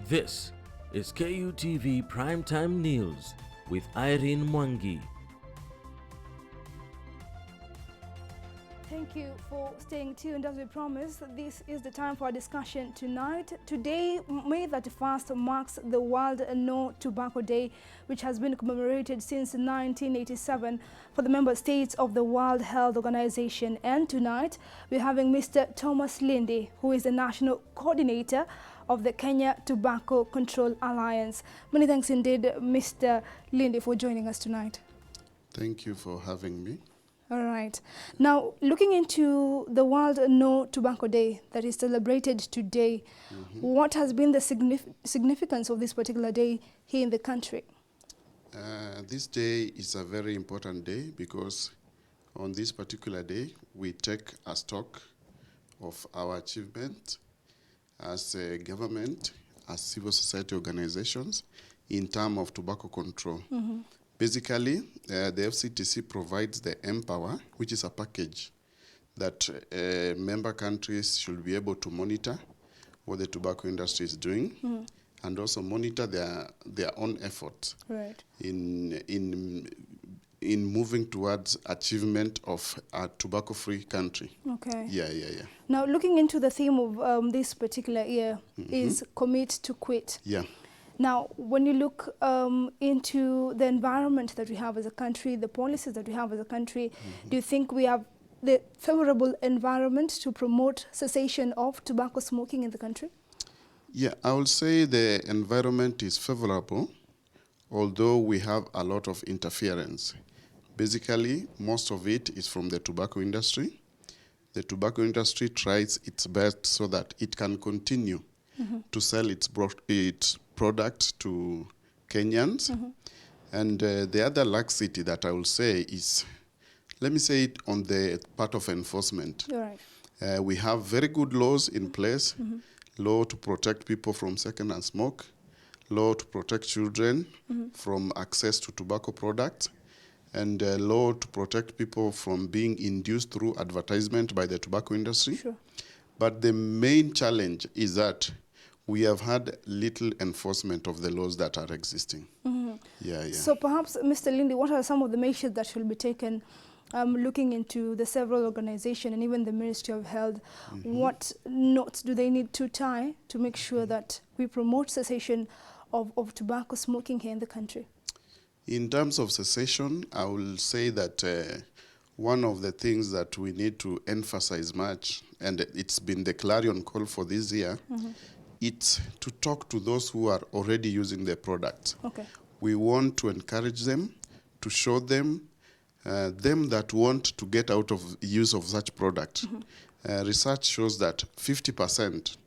This is KUTV Primetime News with Irene Mwangi. Thank you for staying tuned. As we promised, this is the time for our discussion tonight. Today, May 31st, marks the World No Tobacco Day, which has been commemorated since 1987 for the member states of the World Health Organization. And tonight, we're having Mr. Thomas Lindi, who is the National Coordinator of the Kenya Tobacco Control Alliance. Many thanks indeed, Mr. Lindi, for joining us tonight. Thank you for having me. All right. Now, looking into the World No Tobacco Day that is celebrated today, what has been the significance of this particular day here in the country? This day is a very important day because on this particular day, we take a stock of our achievement as a government, as civil society organizations in terms of tobacco control. Basically, the FCTC provides the Empower, which is a package that member countries should be able to monitor what the tobacco industry is doing and also monitor their own efforts in moving towards achievement of a tobacco-free country. Okay. Yeah. Now, looking into the theme of this particular year is Commit to Quit. Yeah. Now, when you look into the environment that we have as a country, the policies that we have as a country, do you think we have the favorable environment to promote cessation of tobacco smoking in the country? Yeah, I will say the environment is favorable, although we have a lot of interference. Basically, most of it is from the tobacco industry. The tobacco industry tries its best so that it can continue to sell its product to Kenyans. And the other laxity that I will say is, let me say it on the part of enforcement. Right. We have very good laws in place, law to protect people from second-hand smoke, law to protect children from access to tobacco products, and law to protect people from being induced through advertisement by the tobacco industry. Sure. But the main challenge is that we have had little enforcement of the laws that are existing. Yeah. So perhaps, Mr. Lindi, what are some of the measures that should be taken looking into the several organizations and even the Ministry of Health? What knots do they need to tie to make sure that we promote cessation of tobacco smoking here in the country? In terms of cessation, I will say that one of the things that we need to emphasize much, and it's been the clarion call for this year, it's to talk to those who are already using the product. Okay. We want to encourage them, to show them, them that want to get out of use of such product. Research shows that 50%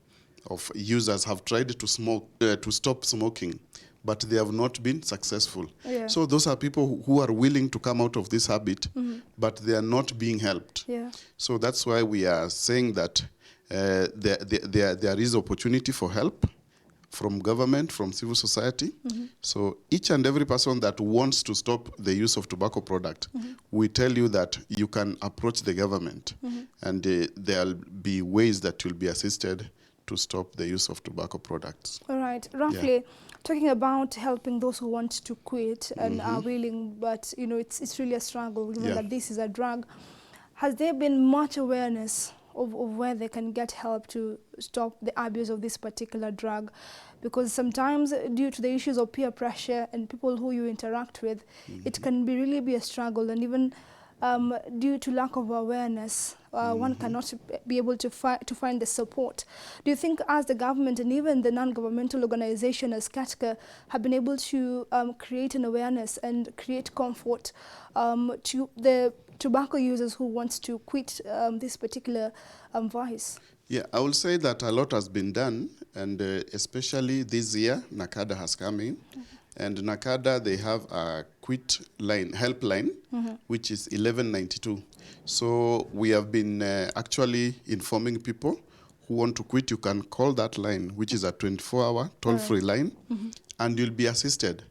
of users have tried to smoke, to stop smoking, but they have not been successful. Yeah. So those are people who are willing to come out of this habit, but they are not being helped. Yeah. So that's why we are saying that there is opportunity for help from government, from civil society. So each and every person that wants to stop the use of tobacco product, we tell you that you can approach the government and there'll be ways that you'll be assisted to stop the use of tobacco products. All right. Roughly, talking about helping those who want to quit and are willing, but you know, it's really a struggle given that this is a drug. Has there been much awareness of where they can get help to stop the abuse of this particular drug? Because sometimes due to the issues of peer pressure and people who you interact with, it can really be a struggle, and even due to lack of awareness, one cannot be able to find the support. Do you think as the government and even the non-governmental organization as Ketca have been able to create an awareness and create comfort to the tobacco users who want to quit this particular vice? Yeah, I will say that a lot has been done, and especially this year, NACADA has come in. And NACADA, they have a quit line, helpline, which is 1192. So we have been actually informing people who want to quit. You can call that line, which is a 24-hour toll-free line, and you'll be assisted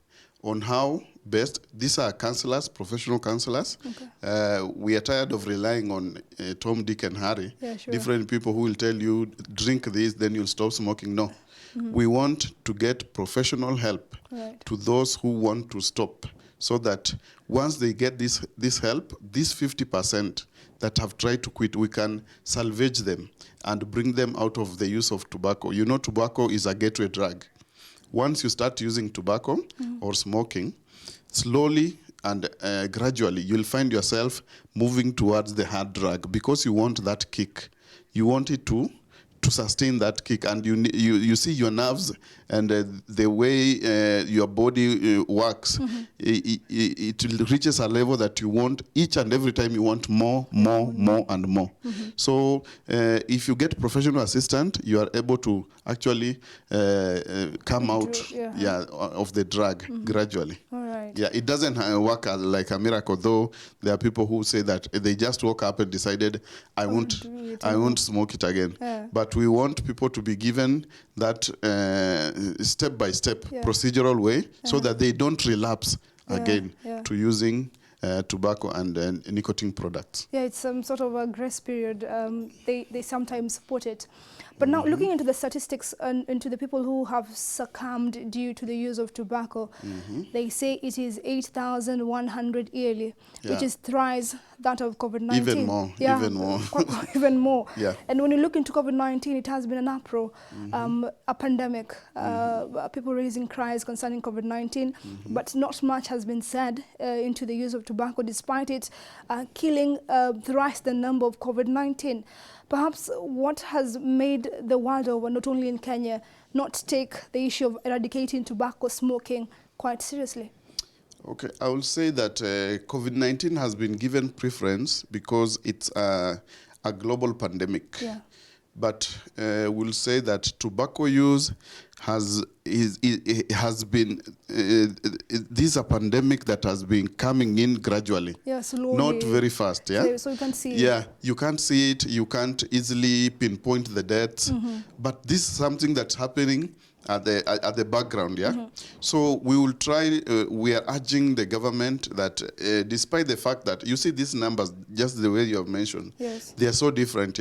on how best. These are counselors, professional counselors. We are tired of relying on Tom, Dick, and Harry. Yeah, sure. Different people who will tell you, drink this, then you'll stop smoking. No. We want to get professional help to those who want to stop, so that once they get this help, this 50% that have tried to quit, we can salvage them and bring them out of the use of tobacco. You know, tobacco is a gateway drug. Once you start using tobacco or smoking, slowly and gradually, you'll find yourself moving towards the hard drug, because you want that kick. You want it to sustain that kick, and you see your nerves and the way your body works. It reaches a level that you want, each and every time you want more and more. So if you get professional assistance, you are able to actually come out of the drug gradually. Yeah, it doesn't work like a miracle, though. There are people who say that they just woke up and decided, I won't smoke it again. But we want people to be given that step-by-step procedural way, so that they don't relapse again to using tobacco and nicotine products. Yeah, it's some sort of a grace period. They sometimes put it. But now looking into the statistics and into the people who have succumbed due to the use of tobacco, they say it is 8,100 yearly, which is thrice that of COVID-19. Even more, even more. Even more. And when you look into COVID-19, it has been an uproar, a pandemic, people raising cries concerning COVID-19, but not much has been said into the use of tobacco, despite it killing thrice the number of COVID-19. Perhaps what has made the world over, not only in Kenya, not take the issue of eradicating tobacco smoking quite seriously? Okay, I will say that COVID-19 has been given preference because it's a global pandemic. But we'll say that tobacco use has been this is a pandemic that has been coming in gradually, slowly, not very fast. So you can see you can't see it, you can't easily pinpoint the deaths, but this is something that's happening at the background. So we will try, we are urging the government that despite the fact that you see these numbers, just the way you have mentioned, they are so different.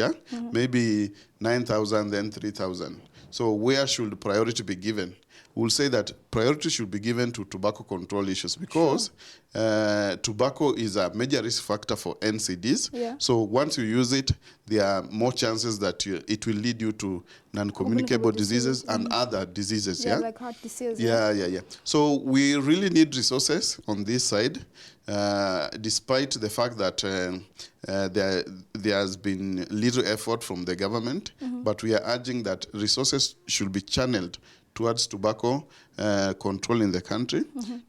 Maybe 9,000, then 3,000. So where should priority be given? We'll say that priority should be given to tobacco control issues, because tobacco is a major risk factor for NCDs. So once you use it, there are more chances that it will lead you to non-communicable diseases and other diseases. Like heart disease. So we really need resources on this side, despite the fact that there has been little effort from the government, but we are urging that resources should be channeled towards tobacco control in the country,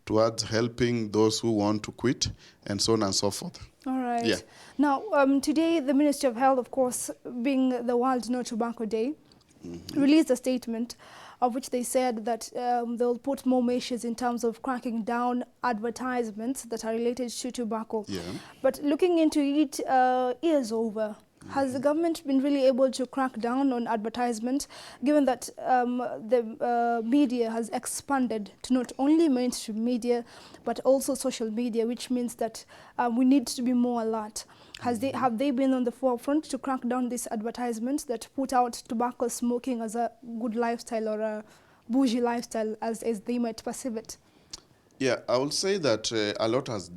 towards helping those who want to quit, and so on and so forth. All right. Now, today the Ministry of Health, of course, being the World No Tobacco Day, released a statement of which they said that they'll put more measures in terms of cracking down advertisements that are related to tobacco. But looking into it years over, has the government been really able to crack down on advertisement, given that the media has expanded to not only mainstream media, but also social media, which means that we need to be more alert? Have they been on the forefront to crack down these advertisements that put out tobacco smoking as a good lifestyle or a bougie lifestyle, as they might perceive it? Yeah, I will say that a lot has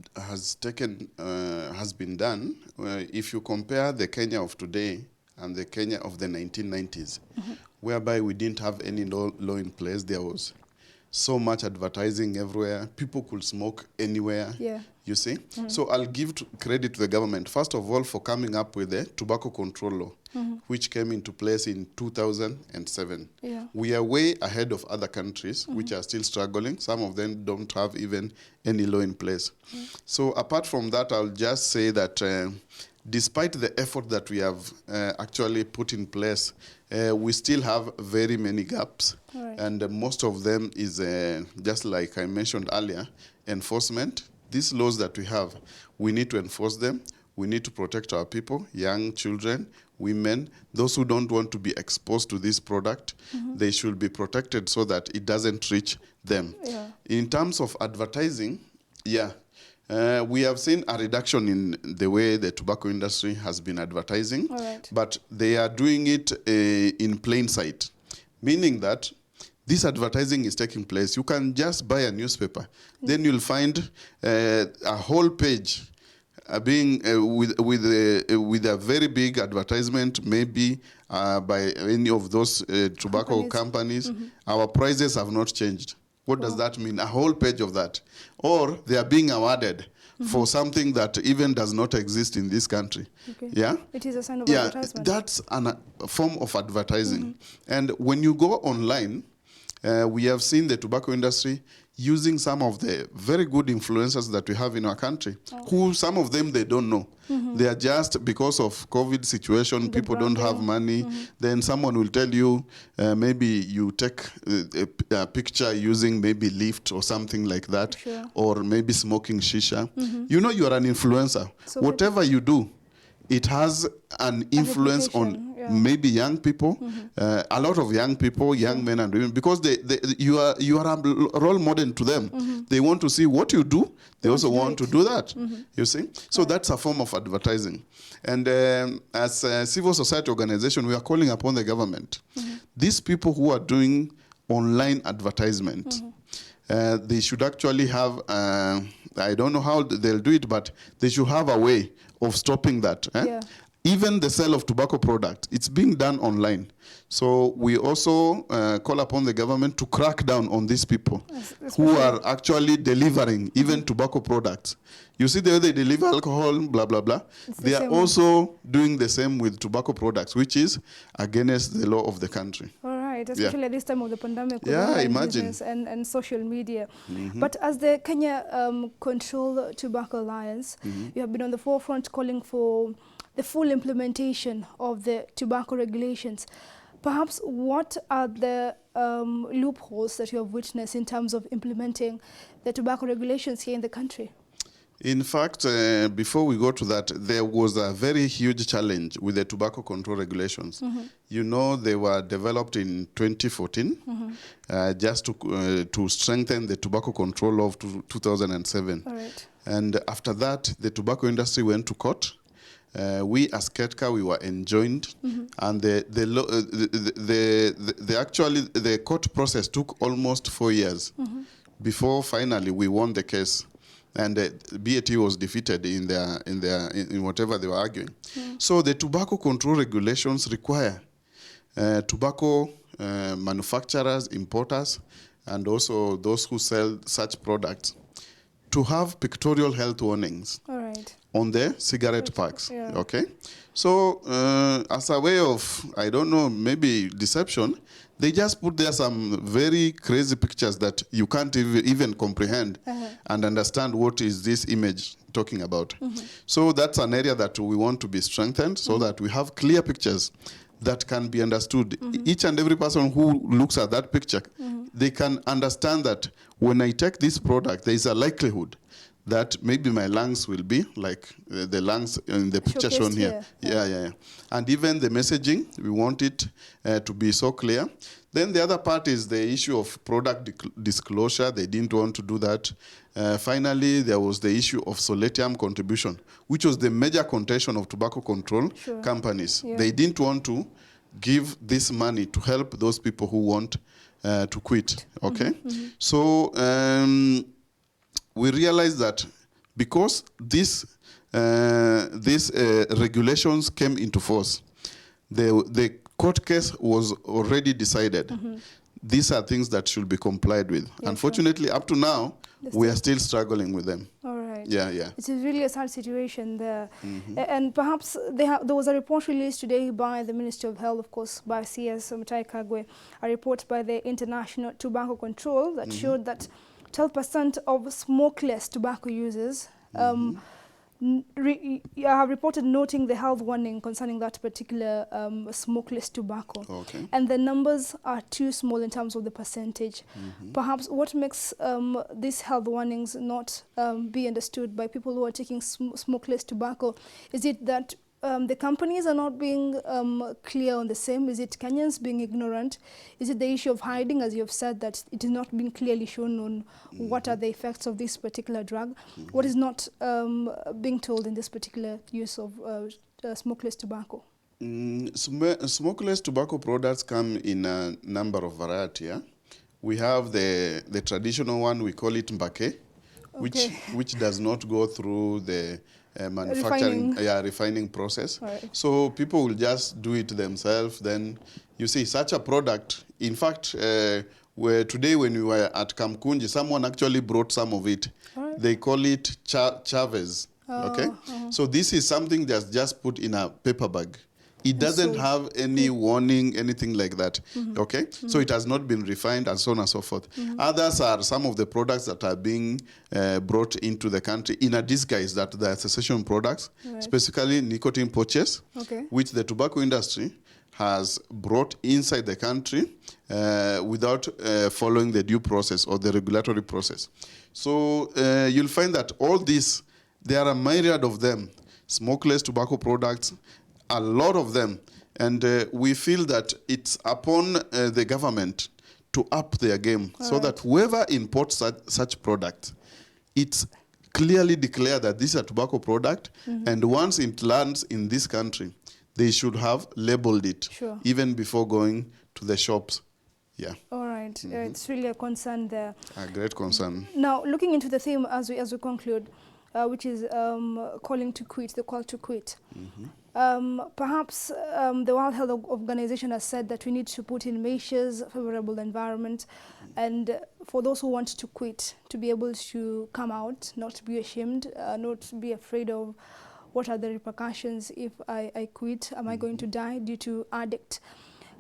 been done. If you compare the Kenya of today and the Kenya of the 1990s, whereby we didn't have any law in place, there was so much advertising everywhere. People could smoke anywhere, you see. So I'll give credit to the government, first of all, for coming up with the tobacco control law, which came into place in 2007. We are way ahead of other countries, which are still struggling. Some of them don't have even any law in place. So apart from that, I'll just say that despite the effort that we have actually put in place, we still have very many gaps. And most of them is, just like I mentioned earlier, enforcement. These laws that we have, we need to enforce them. We need to protect our people, young children, women, those who don't want to be exposed to this product. They should be protected so that it doesn't reach them. In terms of advertising, we have seen a reduction in the way the tobacco industry has been advertising, but they are doing it in plain sight, meaning that this advertising is taking place. You can just buy a newspaper. Then you'll find a whole page being with a very big advertisement, maybe by any of those tobacco companies. Our prices have not changed. What does that mean? A whole page of that. Or they are being awarded for something that even does not exist in this country. Okay. Yeah? It is a sign of advertisement. That's a form of advertising. And when you go online, we have seen the tobacco industry using some of the very good influencers that we have in our country, who some of them they don't know. They are just, because of COVID situation, people don't have money. Then someone will tell you, maybe you take a picture using maybe Lyft or something like that, or maybe smoking shisha. You know you are an influencer. So whatever you do, it has an influence on maybe young people, a lot of young people, young men and women, because you are a role model to them. They want to see what you do. They also want to do that. You see? So that's a form of advertising. And as a civil society organization, we are calling upon the government. These people who are doing online advertisement, they should actually have, I don't know how they'll do it, but they should have a way of stopping that. Even the sale of tobacco products, it's being done online. So we also call upon the government to crack down on these people who are actually delivering even tobacco products. You see the way they deliver alcohol, blah, blah, blah. They are also doing the same with tobacco products, which is against the law of the country. Especially at this time of the pandemic, with imagine. And social media. But as the Kenya Control Tobacco Alliance, you have been on the forefront calling for the full implementation of the tobacco regulations. Perhaps what are the loopholes that you have witnessed in terms of implementing the tobacco regulations here in the country? In fact, before we go to that, there was a very huge challenge with the tobacco control regulations. You know, they were developed in 2014 just to strengthen the tobacco control law of 2007. And after that, the tobacco industry went to court. We as Ketca, we were enjoined, and the court process took almost 4 years before finally we won the case. And BAT was defeated in whatever they were arguing. So the tobacco control regulations require tobacco manufacturers, importers, and also those who sell such products to have pictorial health warnings on their cigarette packs. Okay, so as a way of, I don't know, maybe deception, they just put there some very crazy pictures that you can't even comprehend and understand what is this image talking about. So that's an area that we want to be strengthened, so that we have clear pictures that can be understood. Each and every person who looks at that picture, they can understand that when I take this product, there is a likelihood that maybe my lungs will be like the lungs in the picture shown here. And even the messaging, we want it to be so clear. Then the other part is the issue of product disclosure. They didn't want to do that. Finally, there was the issue of solatium contribution, which was the major contention of tobacco control companies. They didn't want to give this money to help those people who want to quit. Okay? So we realized that because these regulations came into force, the court case was already decided. These are things that should be complied with. Unfortunately, up to now, we are still struggling with them. It is really a sad situation there. And perhaps there was a report released today by the Ministry of Health, of course, by CS Mutahi Kagwe, a report by the International Tobacco Control that showed that 12% of smokeless tobacco users have reported noting the health warning concerning that particular smokeless tobacco. And the numbers are too small in terms of the percentage. Perhaps what makes these health warnings not be understood by people who are taking smokeless tobacco? Is it that the companies are not being clear on the same? Is it Kenyans being ignorant? Is it the issue of hiding, as you have said, that it is not being clearly shown on what are the effects of this particular drug? What is not being told in this particular use of smokeless tobacco? Smokeless tobacco products come in a number of variety. We have the traditional one, we call it mbake, which does not go through the manufacturing, refining process. Right. So people will just do it themselves. Then you see such a product. In fact, where today when we were at Kamkunji, someone actually brought some of it. Right. They call it Chavez. Okay, so this is something that's just put in a paper bag. It doesn't have any warning, anything like that. Okay, so it has not been refined and so on and so forth. Others are some of the products that are being brought into the country in a disguise that they are cessation products, specifically nicotine pouches, which the tobacco industry has brought inside the country without following the due process or the regulatory process. So you'll find that all this, there are a myriad of them, smokeless tobacco products, a lot of them. And we feel that it's upon the government to up their game so that whoever imports such product, it's clearly declared that this is a tobacco product. And once it lands in this country, they should have labeled it even before going to the shops. Yeah. All right. It's really a concern there. A great concern. Now, looking into the theme as we conclude, which is calling to quit, the call to quit. Perhaps the World Health Organization has said that we need to put in measures, favorable environment, and for those who want to quit, to be able to come out, not to be ashamed, not to be afraid of what are the repercussions if I quit. Am I going to die due to addict?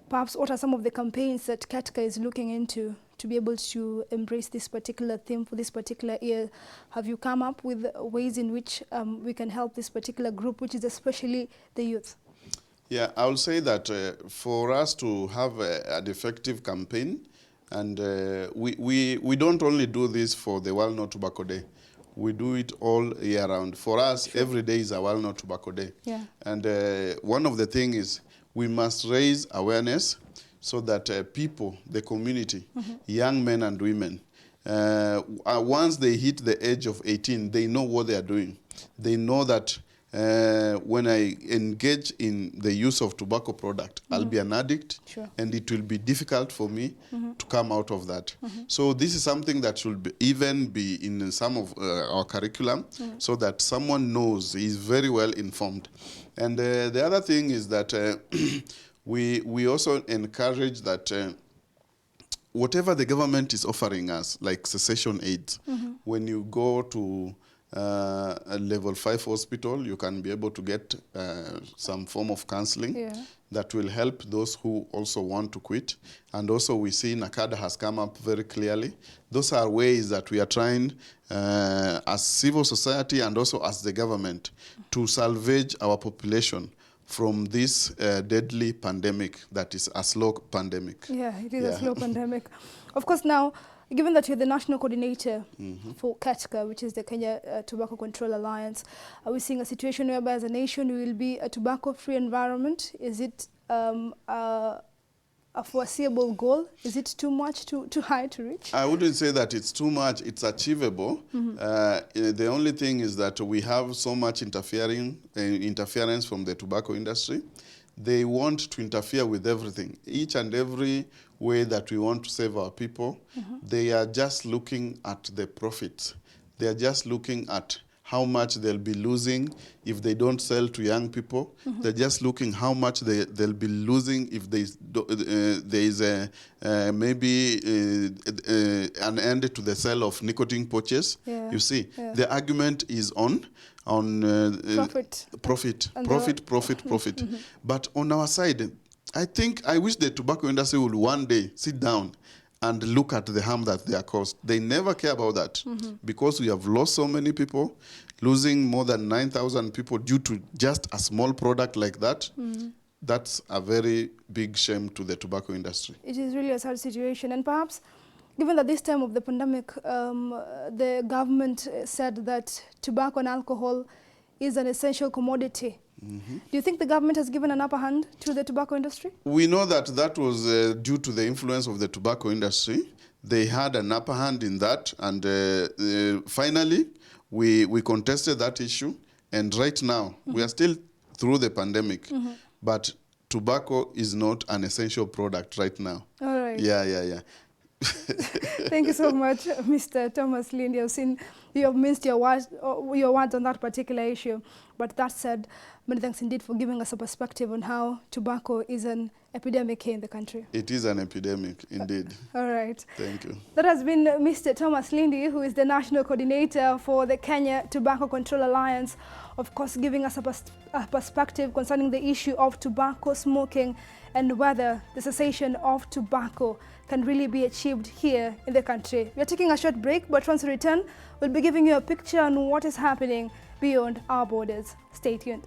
Perhaps what are some of the campaigns that Ketca is looking into to be able to embrace this particular theme for this particular year? Have you come up with ways in which we can help this particular group, which is especially the youth? Yeah, I will say that for us to have an effective campaign, and we don't only do this for the World No Tobacco Day. We do it all year round. For us, every day is a World No Tobacco Day. Yeah. And one of the things is we must raise awareness so that people, the community, young men and women, once they hit the age of 18, they know what they are doing. They know that when I engage in the use of tobacco product, I'll be an addict, and it will be difficult for me to come out of that. So this is something that should even be in some of our curriculum, so that someone knows, is very well informed. And the other thing is that we also encourage that whatever the government is offering us, like cessation aids, when you go to a level 5 hospital, you can be able to get some form of counseling that will help those who also want to quit. And also we see NACADA has come up very clearly. Those are ways that we are trying as civil society and also as the government to salvage our population from this deadly pandemic that is a slow pandemic. Yeah, it is a slow pandemic. Of course, now, given that you're the national coordinator for Ketca, which is the Kenya Tobacco Control Alliance, are we seeing a situation whereby as a nation we will be a tobacco-free environment? Is it a foreseeable goal? Is it too much, too high to reach? I wouldn't say that it's too much. It's achievable. The only thing is that we have so much interference from the tobacco industry. They want to interfere with everything. Each and every way that we want to save our people, they are just looking at the profits. They are just looking at how much they'll be losing if they don't sell to young people. They're just looking how much they'll be losing if there is maybe an end to the sale of nicotine pouches. You see, the argument is on profit. But on our side, I wish the tobacco industry would one day sit down and look at the harm that they are caused. They never care about that because we have lost so many people, losing more than 9,000 people due to just a small product like that. That's a very big shame to the tobacco industry. It is really a sad situation. And perhaps, given that this time of the pandemic, the government said that tobacco and alcohol is an essential commodity. Do you think the government has given an upper hand to the tobacco industry? We know that was due to the influence of the tobacco industry. They had an upper hand in that, and finally, we contested that issue. And right now, we are still through the pandemic, but tobacco is not an essential product right now. All right. Yeah. Thank you so much, Mr. Thomas Lindi. I've seen you have minced your words on that particular issue. But that said, many thanks indeed for giving us a perspective on how tobacco is an epidemic here in the country. It is an epidemic, indeed. All right. Thank you. That has been Mr. Thomas Lindi, who is the National Coordinator for the Kenya Tobacco Control Alliance, of course giving us a perspective concerning the issue of tobacco smoking and whether the cessation of tobacco can really be achieved here in the country. We are taking a short break, but once we return, we'll be giving you a picture on what is happening beyond our borders. Stay tuned.